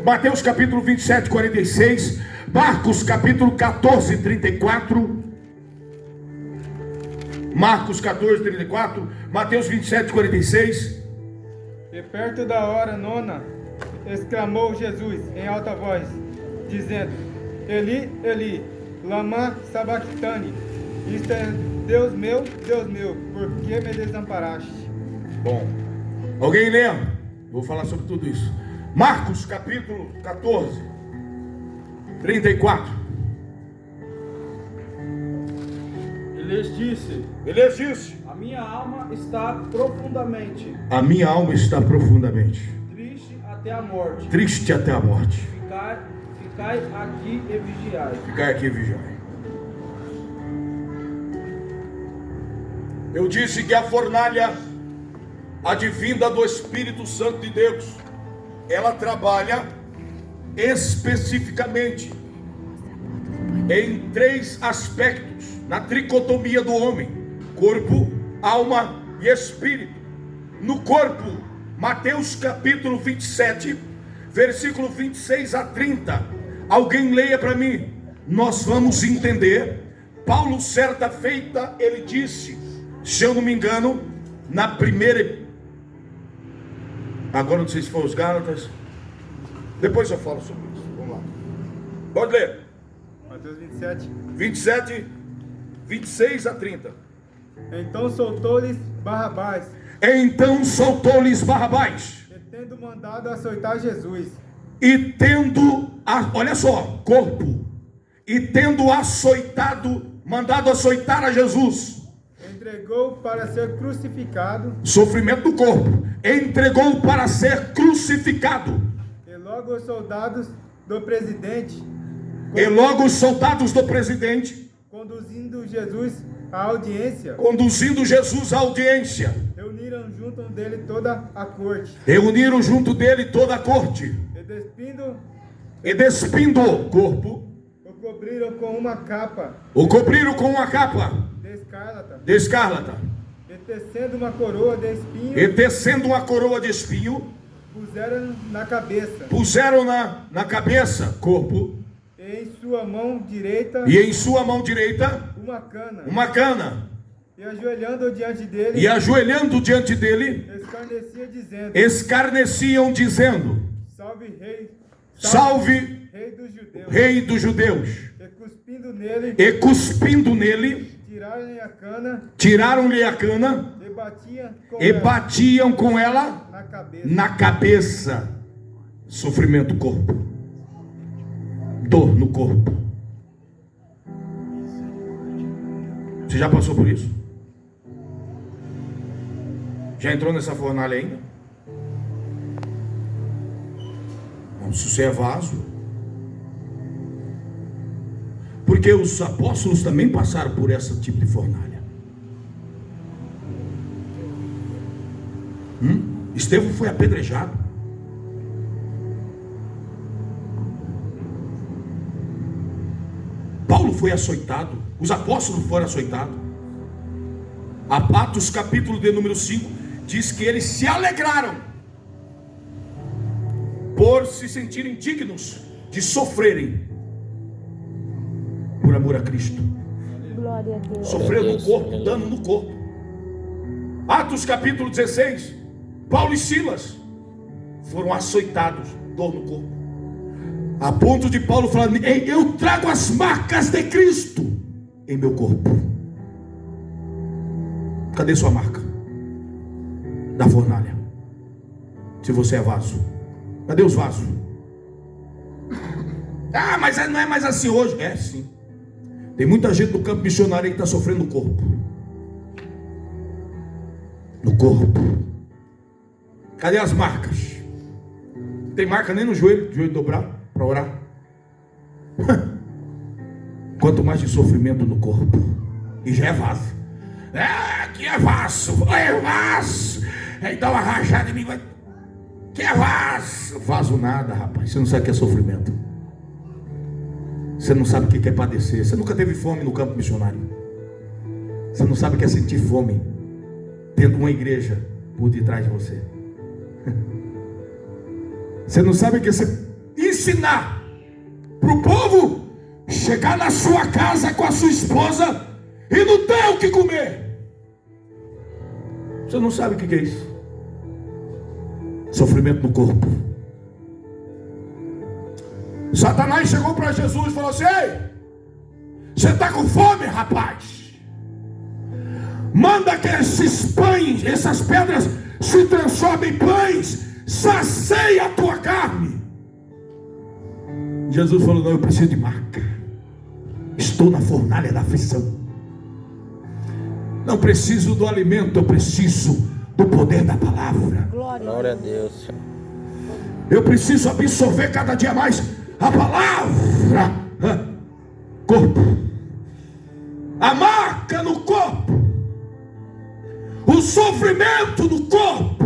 Mateus capítulo 27, 46. Marcos capítulo 14, 34. Marcos 14, 34. Mateus 27, 46. E perto da hora 9, exclamou Jesus em alta voz, dizendo: Eli, Eli, lama sabachthani. Isto é: Deus meu, por que me desamparaste? Bom, alguém lembra? Vou falar sobre tudo isso. Marcos capítulo 14, 34. Ele lhes disse: A minha alma está profundamente triste até a morte. Triste até a morte. Ficai aqui e vigiai. Ficar aqui e vigiar. Eu disse que a fornalha advinda do Espírito Santo de Deus, ela trabalha especificamente em 3 aspectos, na tricotomia do homem: corpo, alma e espírito. No corpo, Mateus capítulo 27, versículo 26 a 30. Alguém leia para mim, nós vamos entender. Paulo, certa feita, ele disse, se eu não me engano, na primeira, agora não sei se foi os Gálatas, depois eu falo sobre isso. Vamos lá, pode ler. Mateus 27, 27, 26 a 30. Então soltou-lhes Barrabás, Então soltou-lhes Barrabás. e tendo mandado açoitar Jesus, E tendo, olha só, corpo. E tendo mandado açoitar a Jesus. entregou para ser crucificado, Sofrimento do corpo. Entregou para ser crucificado. e logo os soldados do presidente, E logo os soldados do presidente, conduzindo Jesus à audiência, conduzindo Jesus à audiência, reuniram junto dele toda a corte, reuniram junto dele toda a corte. e E despindo o corpo, o cobriram com uma capa o cobriram com uma capa de escarlata, de escarlata. e tecendo uma coroa de espinho, E tecendo uma coroa de espinho, puseram na cabeça, puseram na cabeça, corpo, e em sua mão direita e em sua mão direita uma cana, e e ajoelhando diante dele, escarneciam dizendo: salve rei, salve rei dos judeus, Rei dos judeus. e cuspindo nele, Tiraram-lhe a cana e batiam com ela na cabeça. Sofrimento do corpo, dor no corpo. Você já passou por isso? Já entrou nessa fornalha ainda? Não, se você é vaso. Porque os apóstolos também passaram por esse tipo de fornalha. Estevão foi apedrejado. Paulo foi açoitado. Os apóstolos foram açoitados. Atos capítulo de número 5 diz que eles se alegraram por se sentirem dignos de sofrerem por amor a Cristo. Glória a Deus. Sofreu no corpo, dano no corpo. Atos capítulo 16, Paulo e Silas foram açoitados, dor no corpo, a ponto de Paulo falar: "Ei, eu trago as marcas de Cristo em meu corpo." Cadê sua marca da fornalha? Se você é vaso, cadê os vasos? Ah, mas não é mais assim hoje. É sim. Tem muita gente no campo missionário aí que está sofrendo no corpo. No corpo. Cadê as marcas? Não tem marca nem no joelho dobrar para orar. Quanto mais de sofrimento no corpo. E já é vaso. Que é vaso. É vaso. Aí dá uma rajada em mim. Que é vaso. Vaso nada, rapaz. Você não sabe o que é sofrimento. Você não sabe o que é padecer. Você nunca teve fome no campo missionário. Você não sabe o que é sentir fome tendo uma igreja por detrás de você. Você não sabe o que é você ensinar para o povo chegar na sua casa com a sua esposa e não ter o que comer. Você não sabe o que é isso. Sofrimento no corpo. Satanás chegou para Jesus e falou assim: "Ei, você está com fome, rapaz? Manda que esses pães, essas pedras se transformem em pães, sacia a tua carne." Jesus falou: "Não, eu preciso de marca. Estou na fornalha da aflição. Não preciso do alimento, eu preciso do poder da palavra." Glória a Deus. Eu preciso absorver cada dia mais a palavra. Corpo. A marca no corpo. O sofrimento no corpo.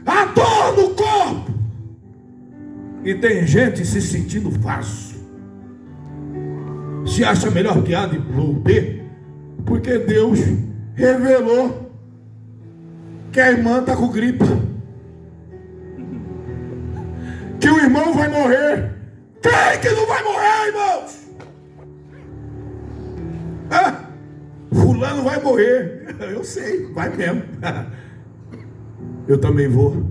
A dor no corpo. E tem gente se sentindo vaso. Se acha melhor que A de B. Porque Deus revelou que a irmã está com gripe. Que o irmão vai morrer. Quem que não vai morrer, irmãos? Fulano vai morrer. Eu sei, vai mesmo. Eu também vou.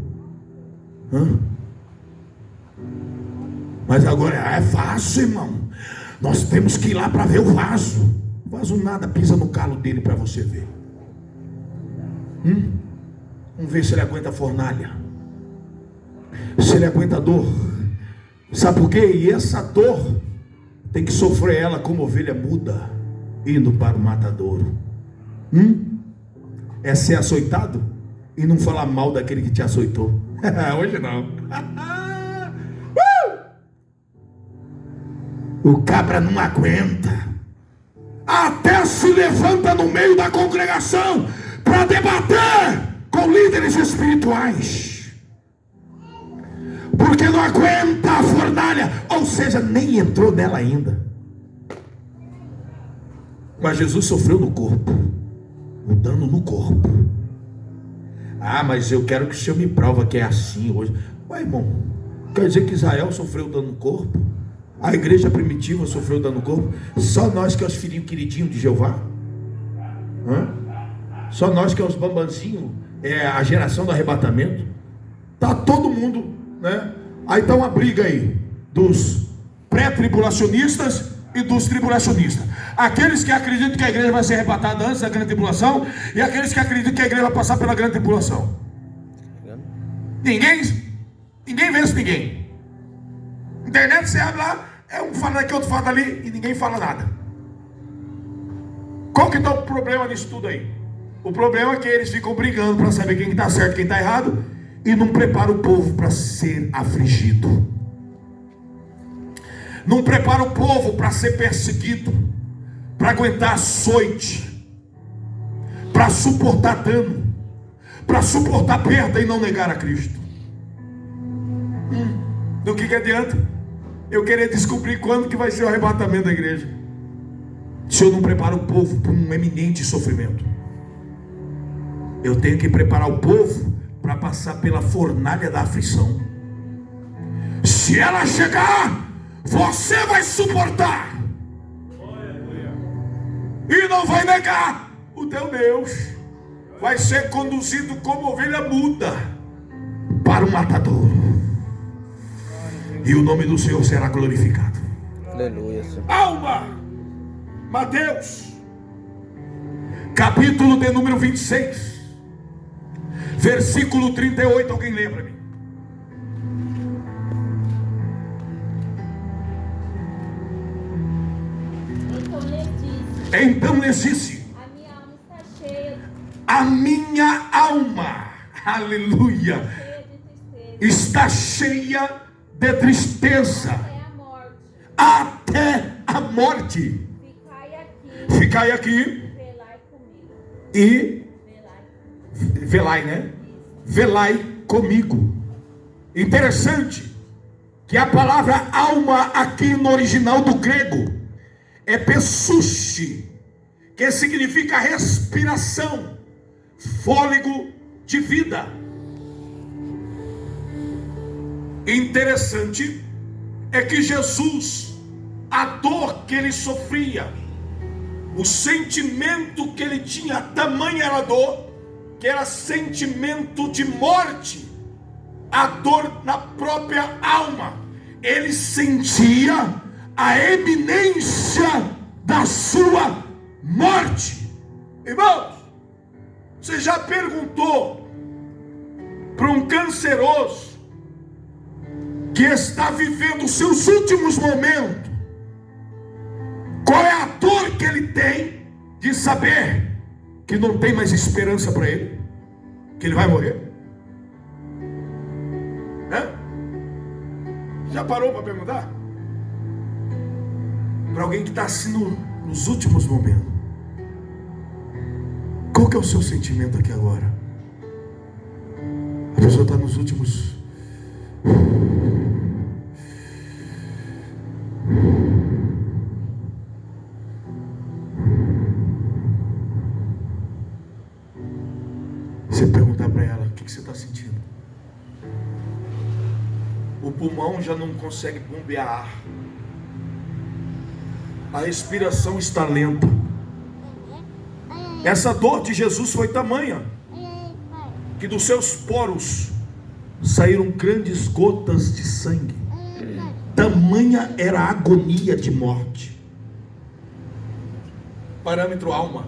Mas agora é vaso, irmão. Nós temos que ir lá para ver o vaso. O vaso nada, pisa no calo dele para você ver. Vamos ver se ele aguenta a fornalha, se ele aguenta a dor. Sabe por quê? E essa dor tem que sofrer ela como ovelha muda, indo para o matadouro. É ser açoitado e não falar mal daquele que te açoitou. Hoje não. O cabra não aguenta, até se levanta no meio da congregação para debater com líderes espirituais, porque não aguenta a fornalha, ou seja, nem entrou nela ainda. Mas Jesus sofreu no corpo, o dano no corpo. Ah, mas eu quero que o Senhor me prova que é assim hoje. Ué, irmão, quer dizer que Israel sofreu dano no corpo? A igreja primitiva sofreu dano no corpo? Só nós que é os filhinhos queridinhos de Jeová? Só nós que é os bambanzinhos, é a geração do arrebatamento? Tá todo mundo, né? Aí tá uma briga aí dos pré-tribulacionistas e dos tribulacionistas. Aqueles que acreditam que a igreja vai ser arrebatada antes da grande tribulação, e aqueles que acreditam que a igreja vai passar pela grande tribulação. Ninguém vence ninguém. Internet, você abre lá, é um fala daqui, outro fala dali, e ninguém fala nada. Qual que está o problema disso tudo aí? O problema é que eles ficam brigando para saber quem está certo e quem está errado, e não prepara o povo para ser afligido. Não prepara o povo para ser perseguido, para aguentar açoite, para suportar dano, para suportar perda e não negar a Cristo. Do que adianta eu querer descobrir quando que vai ser o arrebatamento da igreja, se eu não preparo o povo para um eminente sofrimento? Eu tenho que preparar o povo para passar pela fornalha da aflição. Se ela chegar, você vai suportar e não vai negar o teu Deus. Vai ser conduzido como ovelha muda para o matadouro, e o nome do Senhor será glorificado. Aleluia, Senhor. Alma, Mateus, capítulo de número 26, versículo 38. Alguém lembra-me? Então lhes disse: a minha alma está cheia, a minha alma, aleluia, está cheia de tristeza até a morte. Ficai aqui e velai, né? Velai comigo. Interessante que a palavra alma aqui no original do grego é pessuche, que significa respiração, fôlego de vida. Interessante é que Jesus, a dor que ele sofria, o sentimento que ele tinha, tamanha era a dor, que era sentimento de morte, a dor na própria alma. Ele sentia a eminência da sua morte. Irmãos, você já perguntou para um canceroso que está vivendo os seus últimos momentos, qual é a dor que ele tem de saber que não tem mais esperança para ele, que ele vai morrer? Já parou para perguntar? Para alguém que está assim nos últimos momentos, qual que é o seu sentimento aqui agora? A pessoa está nos últimos. Você perguntar para ela: o que você está sentindo? O pulmão já não consegue bombear ar, a respiração está lenta. Essa dor de Jesus foi tamanha que dos seus poros saíram grandes gotas de sangue. Tamanha era a agonia de morte. Parâmetro alma.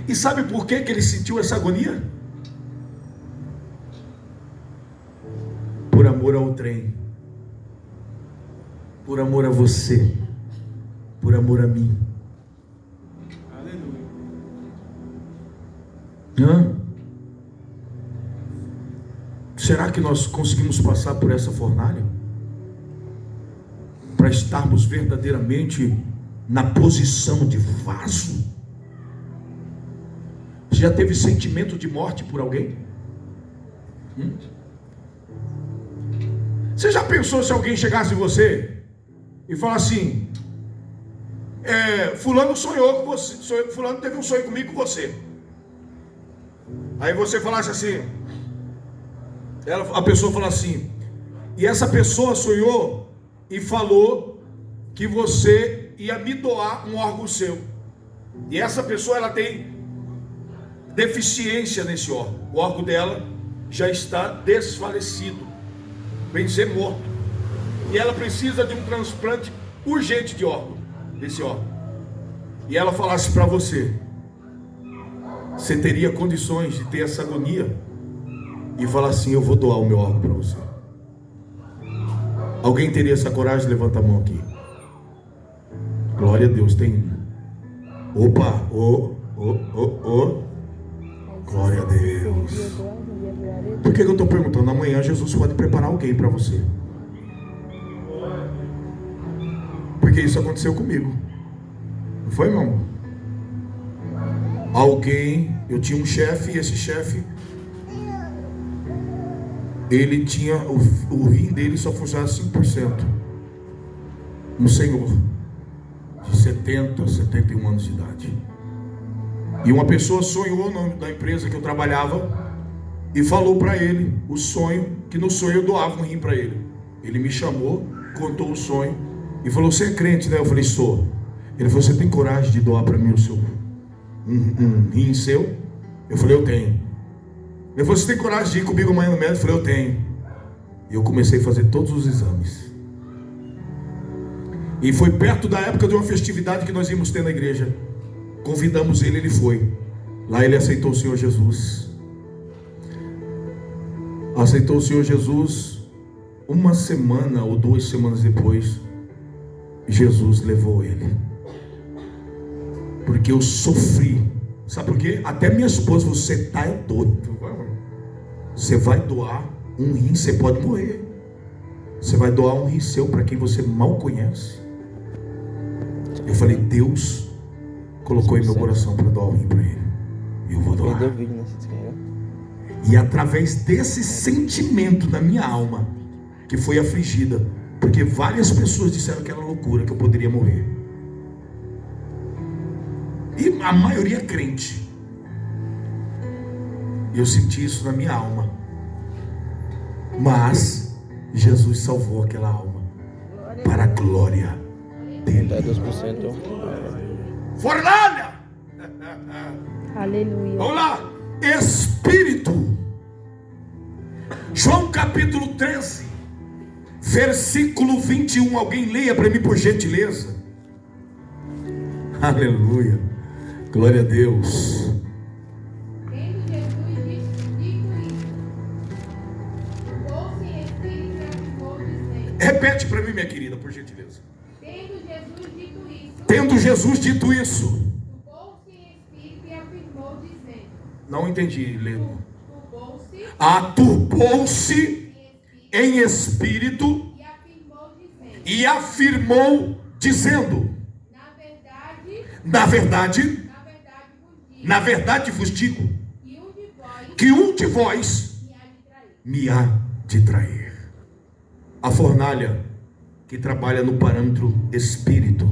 E sabe por que ele sentiu essa agonia? Por amor ao trem, por amor a você, por amor a mim. Aleluia. Será que nós conseguimos passar por essa fornalha? Para estarmos verdadeiramente na posição de vaso? Você já teve sentimento de morte por alguém? Você já pensou se alguém chegasse em você e falasse assim: fulano sonhou com você, fulano teve um sonho comigo com você. Aí você falasse assim, a pessoa fala assim, e essa pessoa sonhou e falou que você ia me doar um órgão seu. E essa pessoa, ela tem deficiência nesse órgão. O órgão dela já está desfalecido, vem ser morto. E ela precisa de um transplante urgente de órgão, desse órgão. E ela falasse para você, você teria condições de ter essa agonia e falar assim: eu vou doar o meu órgão para você? Alguém teria essa coragem? Levanta a mão aqui. Glória a Deus, tem. Opa, glória a Deus. Por que eu estou perguntando? Amanhã Jesus pode preparar alguém para você. Porque isso aconteceu comigo. Não foi, meu amor? Eu tinha um chefe, e esse chefe, ele tinha, o rim dele só funcionava 5%. Um senhor de 70, 71 anos de idade. E uma pessoa sonhou na empresa que eu trabalhava e falou para ele o sonho, que no sonho eu doava um rim para ele. Ele me chamou, contou o sonho e falou: você é crente, né? Eu falei: sou. Ele falou: você tem coragem de doar para mim um rim seu? Eu falei: eu tenho. Ele falou: você tem coragem de ir comigo amanhã no médico? Eu falei: eu tenho. E eu comecei a fazer todos os exames. E foi perto da época de uma festividade que nós íamos ter na igreja. Convidamos ele, ele foi. Lá ele aceitou o Senhor Jesus. Aceitou o Senhor Jesus. Uma semana ou 2 semanas depois, Jesus levou ele. Porque eu sofri. Sabe por quê? Até minha esposa: você tá doido. Você vai doar um rim, você pode morrer. Você vai doar um rim seu para quem você mal conhece. Eu falei: Deus colocou em meu coração para doar um rim para ele. E eu vou doar. E através desse sentimento na minha alma, que foi afligida, porque várias pessoas disseram que era loucura, que eu poderia morrer. E a maioria crente. Eu senti isso na minha alma. Mas Jesus salvou aquela alma para a glória dele. 2%. Fornalha! Aleluia. Vamos lá. Espírito. João capítulo 13, versículo 21. Alguém leia para mim, por gentileza. Aleluia. Glória a Deus. Tendo Jesus dito isso, pôs-se em espírito e afirmou, dizendo: Repete para mim, minha querida, por gentileza. Tendo Jesus dito isso, Tendo Jesus dito isso. pôs-se em espírito e afirmou, dizendo: Não entendi, Leno. Turbou-se Em espírito e afirmou, dizendo: na verdade na verdade vos digo, que um de vós me há de trair. A fornalha que trabalha no parâmetro espírito